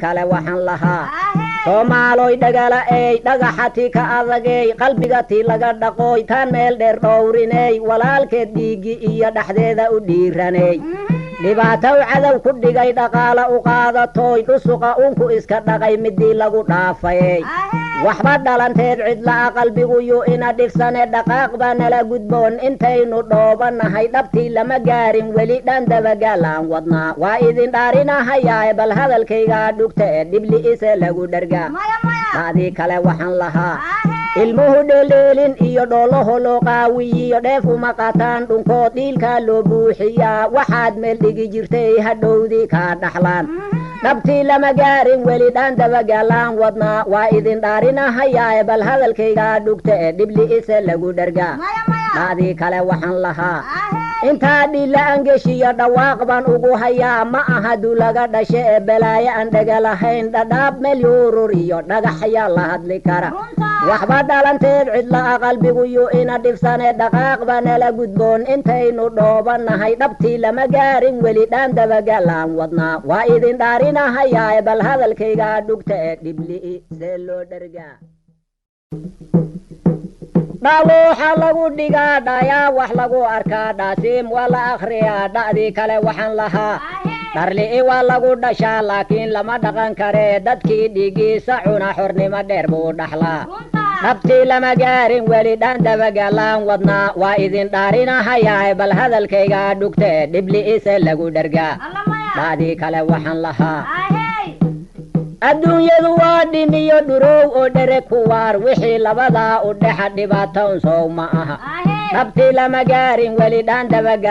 kale waxaan lahaa Soomaaloy dhagala ay dhagaxati ka adagay qalbiga tii laga dhaqoy tan meel dheer dhowrinay walaalkeed dhiigi iyo dhaxdeeda u dhiiranay dhibaato cadow ku dhigay dhaqaala u qaadatoy dhusuqa unku iska dhaqay midii lagu dhaafay waxba dhalanteed cidla qalbigu yu ina dhifsane dhaqaaq baa nala gudboon intaynu dhoobanahay dhabtii lama gaarin weli dhan dabagaalaan wadnaa waa idin dhaarinahayaa bal hadalkayga dhugta ee dhibli isa lagu dhargaa maadii kale waxaan lahaa ilmuhu dheeleelin iyo dhoolaho loo qaawiyiyo dheef uma qataan dhunkood dhiilkaa loo buuxiyaa waxaad meel dhigi jirtay hadhowdii kaa dhaxlaan dhabtii lama gaarin weli dhan dabagaalaan wadnaa waa idin dhaarinahayaa bal hadalkayga dhugta ee dhibli isa lagu dhargaa maadii kale waxaan lahaa intaa dhila angeshiyo dhawaaq baan ugu hayaa ma aha dulaga dhashe ee balaayo aan dhaga lahayn dhadhaab meel yuurur iyo dhagax ayaa la hadli kara waxba dhalanteed cidla qalbigu yu ina dhifsane dhaqaaq baa nala gudboon intaynu dhoobanahay dhabtii lama gaarin weli dhan dabagaalaan wadnaa waa idin dhaarinahayaa bal hadalkayga dhugta ee dhibli see loo dhargaa dhaluuxa lagu dhigaa dhayaa wax lagu arkaa dhaasiim waa la akhriyaa dha'dii kale waxaan lahaa dharli'i waa lagu dhashaa laakiin lama dhaqan karee dadkii dhigiisa cuna xornimo dheer buu dhaxlaa dhabtii lama gaarin weli dhan dabagaalaan wadnaa waa idin dhaarinahayaa bal hadalkayga dhugta ee dhibli isa lagu dhargaa dha'dii kale waxaan lahaa adduunyadu waa dhimiyo dhurow oo dhere ku waar wixii labadaa u dhexa dhibaatoon sow ma aha dhabtii lama gaarin weli dhan dabaga